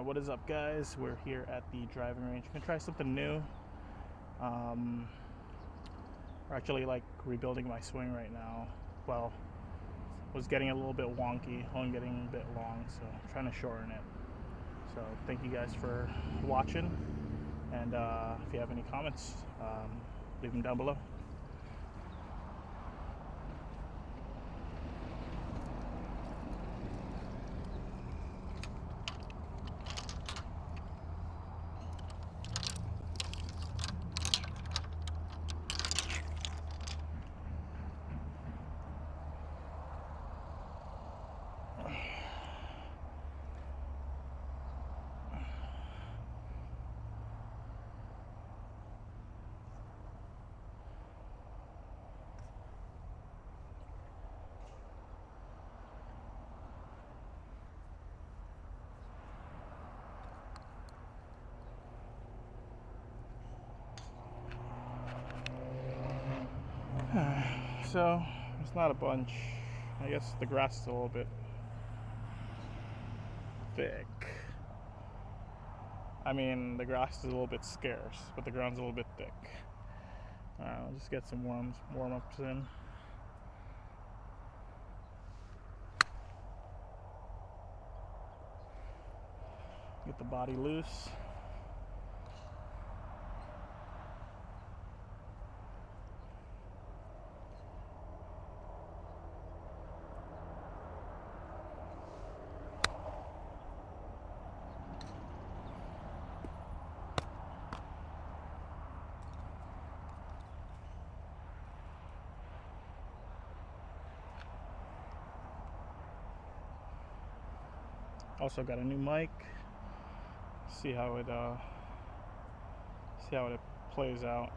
What is up, guys? We're here at the driving range. Gonna try something new. We're actually like rebuilding my swing right now. Well, was getting a little bit wonky, only getting a bit long, so I'm trying to shorten it. So thank you guys for watching, and if you have any comments, leave them down below. So it's not a bunch. I guess the grass is a little bit thick. I mean, the grass is a little bit scarce, but the ground's a little bit thick. I'll just get some warm-ups in. Get the body loose. Also got a new mic. See how it plays out.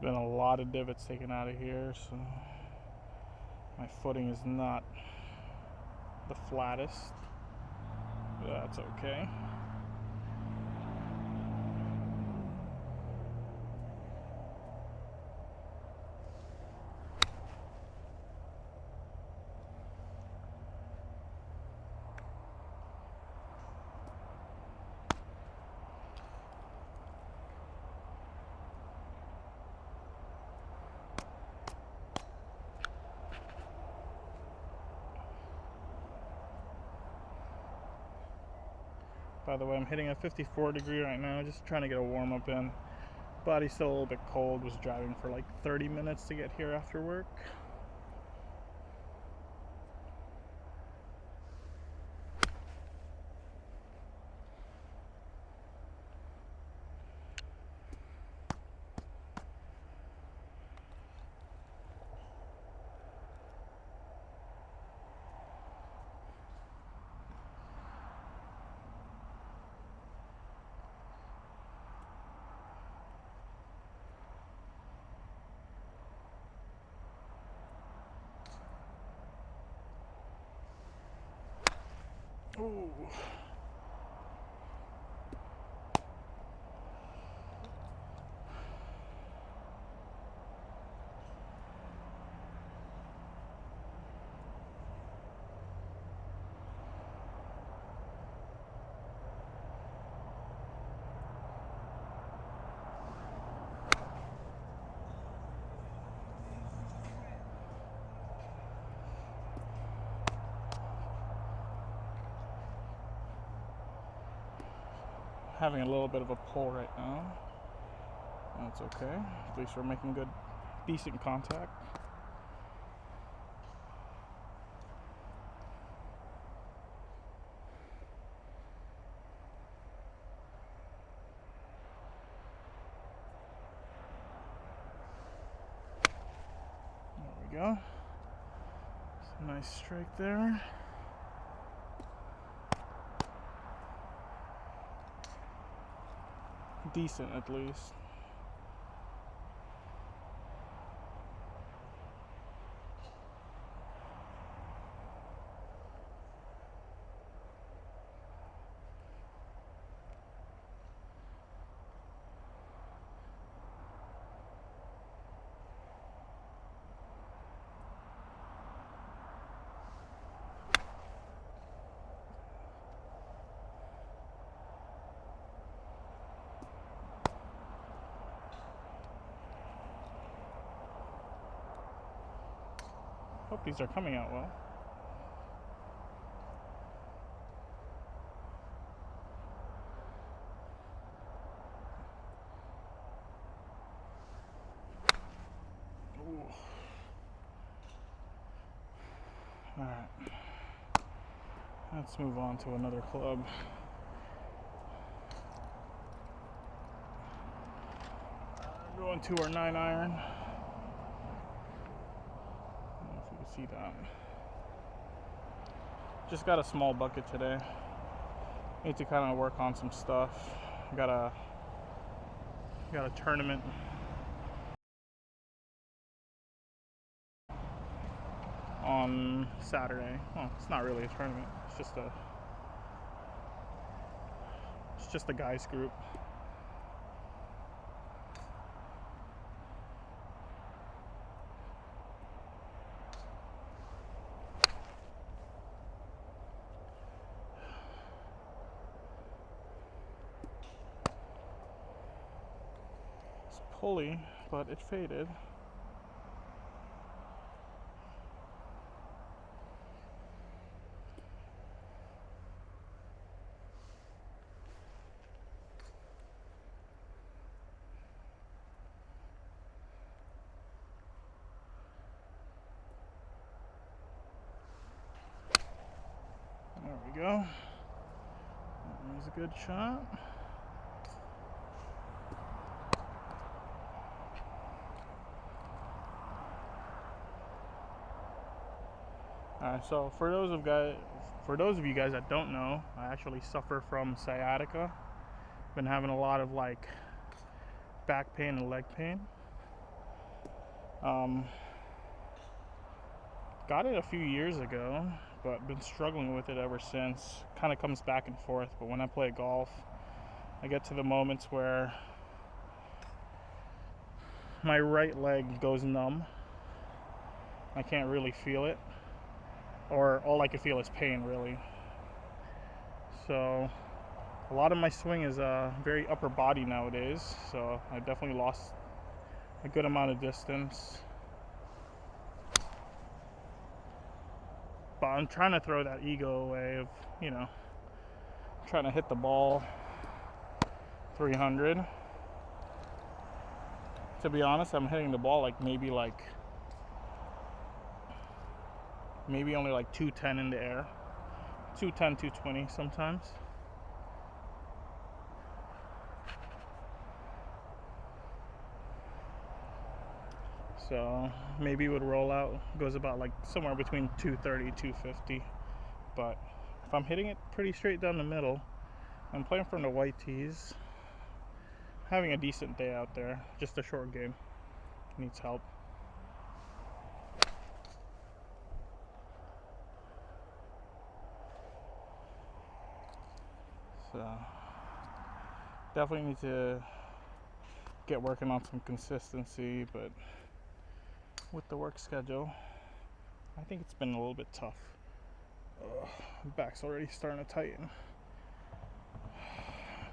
There's been a lot of divots taken out of here, so my footing is not the flattest, but that's okay. By the way, I'm hitting a 54 degree right now, just trying to get a warm up in. Body's still a little bit cold, was driving for like 30 minutes to get here after work. Ooh. Having a little bit of a pull right now. That's okay. At least we're making good, decent contact. There we go. It's a nice strike there. Decent at least. Hope these are coming out well. Ooh. All right. Let's move on to another club. Going to our 9-iron. See that. Just got a small bucket today. Need to kind of work on some stuff. Got a tournament on Saturday. Well, it's not really a tournament. It's just a guys group. Pulley, but it faded. There we go. That was a good shot. So for those of you guys that don't know, I actually suffer from sciatica. Been having a lot of like back pain and leg pain. Got it a few years ago, but been struggling with it ever since. Kind of comes back and forth, but when I play golf, I get to the moments where my right leg goes numb. I can't really feel it, or all I can feel is pain, really. So a lot of my swing is very upper body nowadays, so I definitely lost a good amount of distance. But I'm trying to throw that ego away of, trying to hit the ball 300. To be honest, I'm hitting the ball maybe only like 210 in the air. 210, 220 sometimes. So maybe it would roll out, goes about somewhere between 230, 250. But if I'm hitting it pretty straight down the middle, I'm playing from the white tees, having a decent day out there, just a short game, needs help. So definitely need to get working on some consistency, but with the work schedule, I think it's been a little bit tough. Back's already starting to tighten.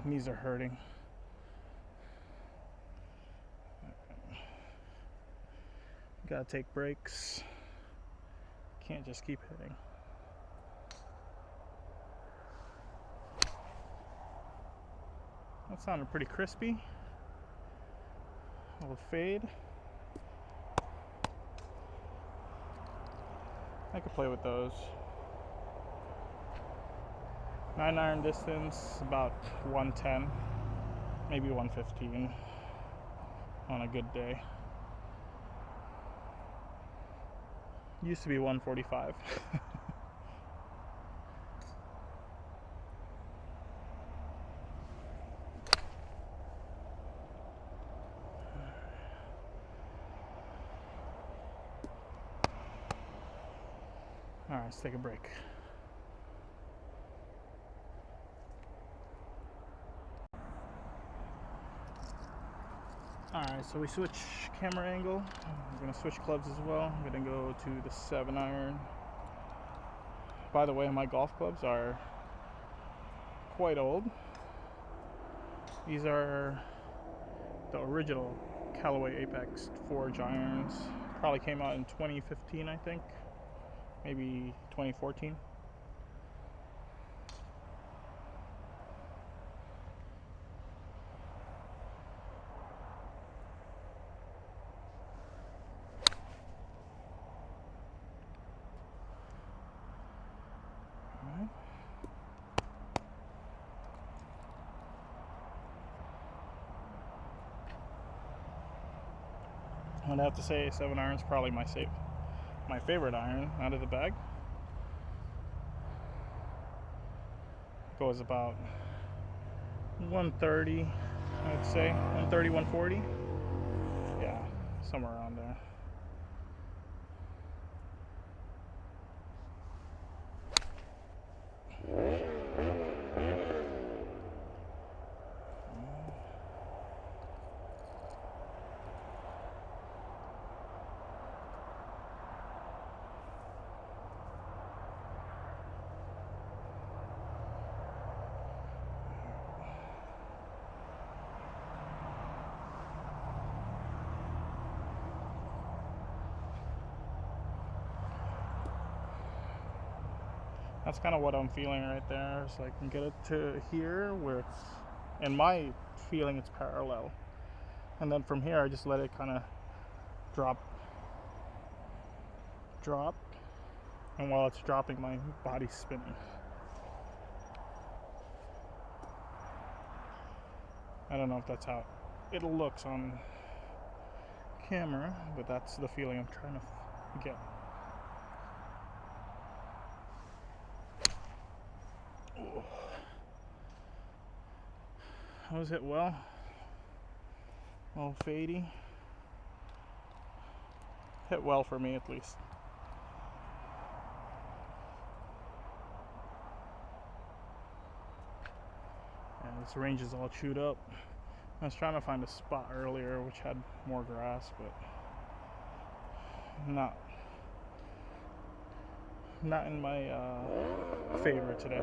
Knees are hurting. Gotta take breaks. Can't just keep hitting. That sounded pretty crispy. a little fade. I could play with those. 9-iron distance, about 110, maybe 115 on a good day. Used to be 145. Alright, let's take a break. Alright, so we switch camera angle. I'm going to switch clubs as well. I'm going to go to the 7-iron. By the way, my golf clubs are quite old. These are the original Callaway Apex Forge irons. Probably came out in 2015, I think. Maybe 2014. All right. I'd have to say 7-iron is probably my favorite iron out of the bag. Goes about 130, I'd say 130, 140. Yeah, somewhere around there. That's kind of what I'm feeling right there. So I can get it to here where it's, in my feeling, it's parallel. And then from here, I just let it kind of drop. And while it's dropping, my body's spinning. I don't know if that's how it looks on camera, but that's the feeling I'm trying to get. That was hit well. A little fadey. Hit well for me at least. And this range is all chewed up. I was trying to find a spot earlier which had more grass, but not in my favor today.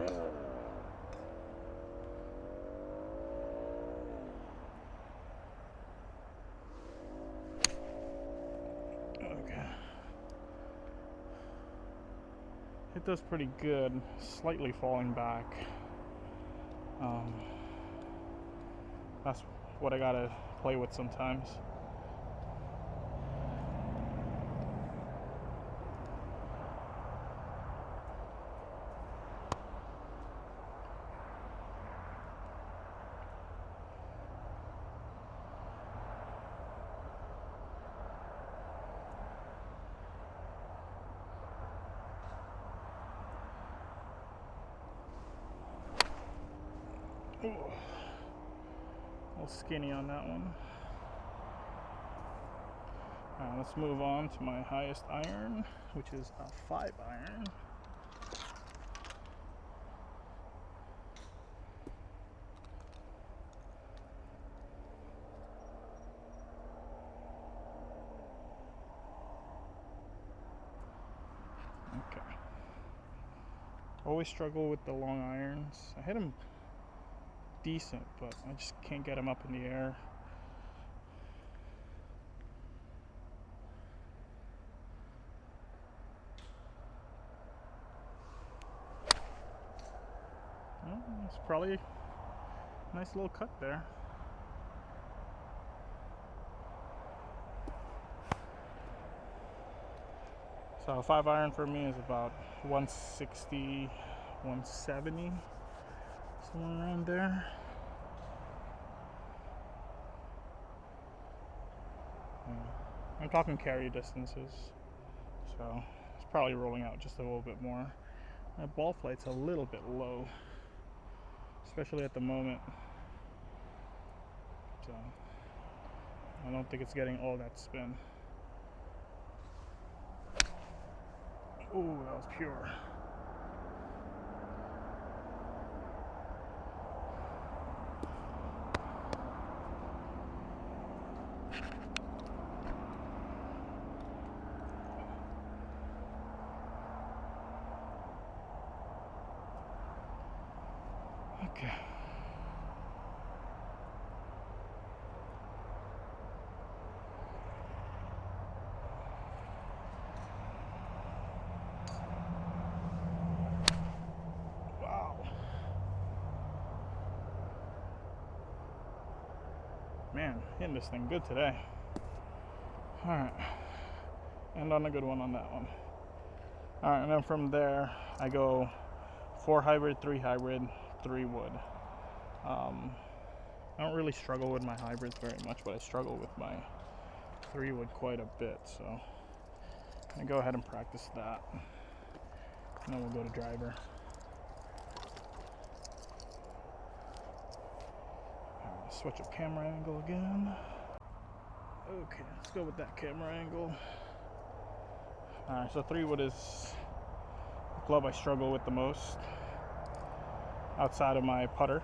Okay. Hit those pretty good, slightly falling back. That's what I gotta play with sometimes. Ooh. A little skinny on that one. Let's move on to my highest iron, which is a 5-iron. Okay. Always struggle with the long irons. I hit them decent, but I just can't get them up in the air. Well, it's probably a nice little cut there. So a 5-iron for me is about 160, 170, somewhere around there. I'm talking carry distances, so it's probably rolling out just a little bit more. My ball flight's a little bit low, especially at the moment, so I don't think it's getting all that spin. Ooh, that was pure. Okay. Wow. Man, hitting this thing good today. Alright. End on a good one on that one. Alright, and then from there I go 4 hybrid, 3 hybrid, 3 wood. I don't really struggle with my hybrids very much, but I struggle with my 3 wood quite a bit, so I'm gonna go ahead and practice that, and then we'll go to driver. Switch up camera angle again. Okay, let's go with that camera angle. Alright, so 3 wood is the club I struggle with the most outside of my putter.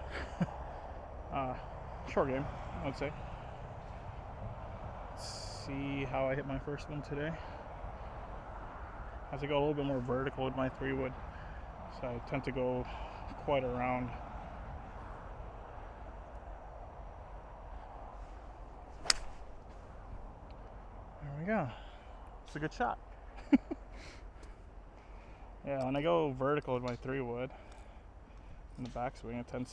Short game, I would say. Let's see how I hit my first one today. As I go a little bit more vertical with my 3 wood, so I tend to go quite around. There we go. It's a good shot. Yeah, when I go vertical with my 3 wood in the backswing, I tend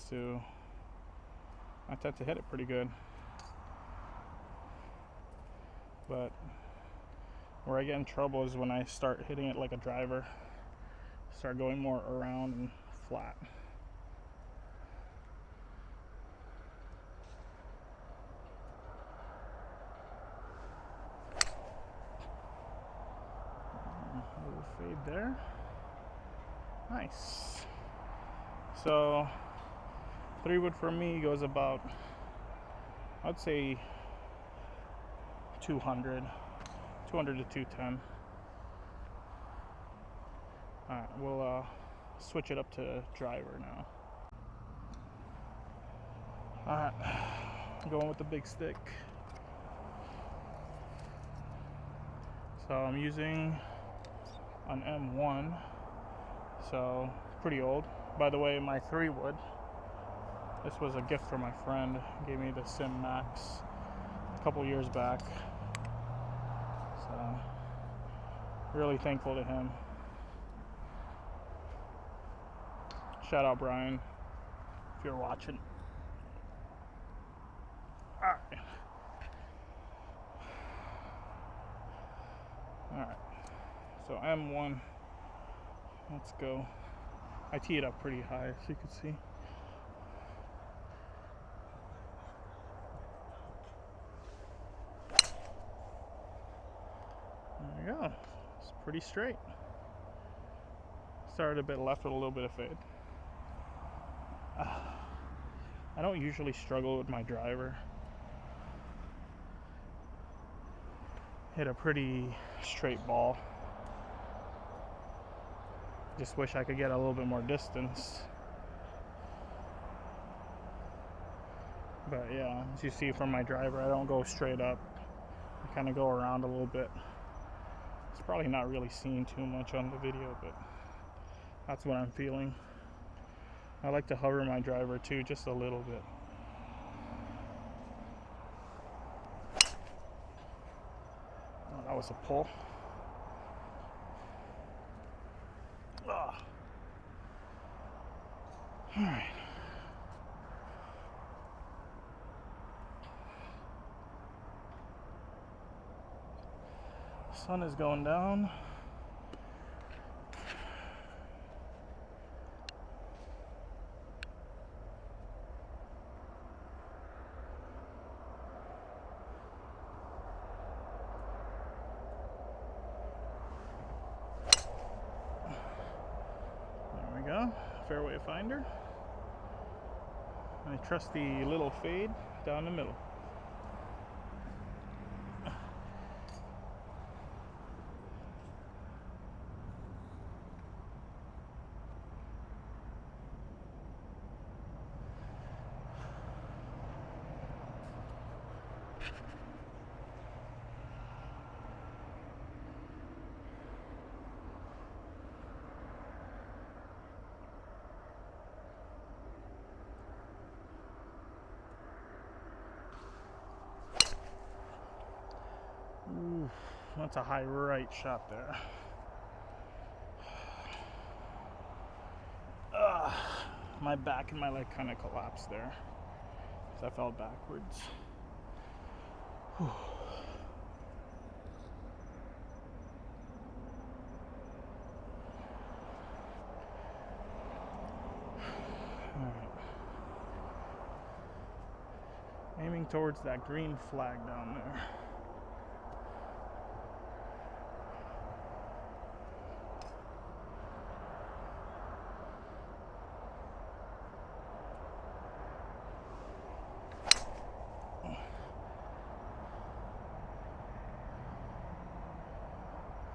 to hit it pretty good. But where I get in trouble is when I start hitting it like a driver, start going more around and flat. A little fade there. Nice. So 3 wood for me goes about, I'd say 200 to 210. Alright, we'll switch it up to driver now. Alright, going with the big stick. So I'm using an M1, so pretty old. By the way, my 3 wood, this was a gift from my friend. He gave me the Sim Max a couple years back. So really thankful to him. Shout out Brian if you're watching. Alright. Alright. So M1. Let's go. I tee it up pretty high, as you can see. There we go. It's pretty straight. Started a bit left with a little bit of fade. I don't usually struggle with my driver. Hit a pretty straight ball. Just wish I could get a little bit more distance. But yeah, as you see from my driver, I don't go straight up. I kind of go around a little bit. It's probably not really seen too much on the video, but that's what I'm feeling. I like to hover my driver too, just a little bit. Oh, that was a pull. Alright. Sun is going down. fairway finder. And I trust the little fade down the middle. Ooh, that's a high right shot there. My back and my leg kind of collapsed there because I fell backwards. Whew. Alright. Aiming towards that green flag down there.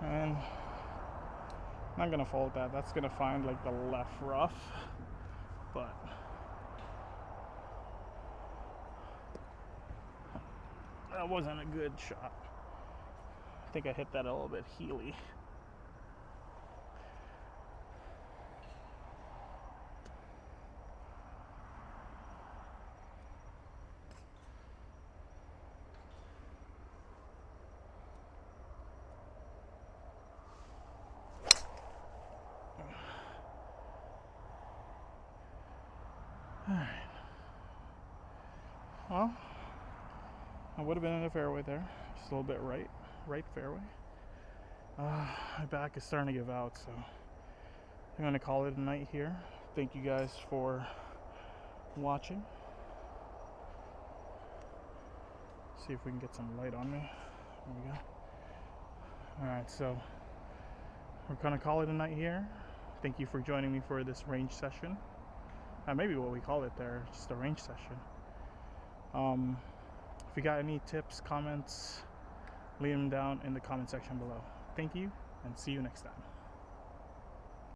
And I'm not gonna fault that. That's gonna find like the left rough, but that wasn't a good shot. I think I hit that a little bit heely. Alright. Well, I would have been in the fairway there. Just a little bit right fairway. My back is starting to give out, so I'm going to call it a night here. Thank you guys for watching. See if we can get some light on me. There we go. Alright, so we're going to call it a night here. Thank you for joining me for this range session. Maybe what we call it there, just a range session. If you got any tips, comments, leave them down in the comment section below. Thank you, and see you next time.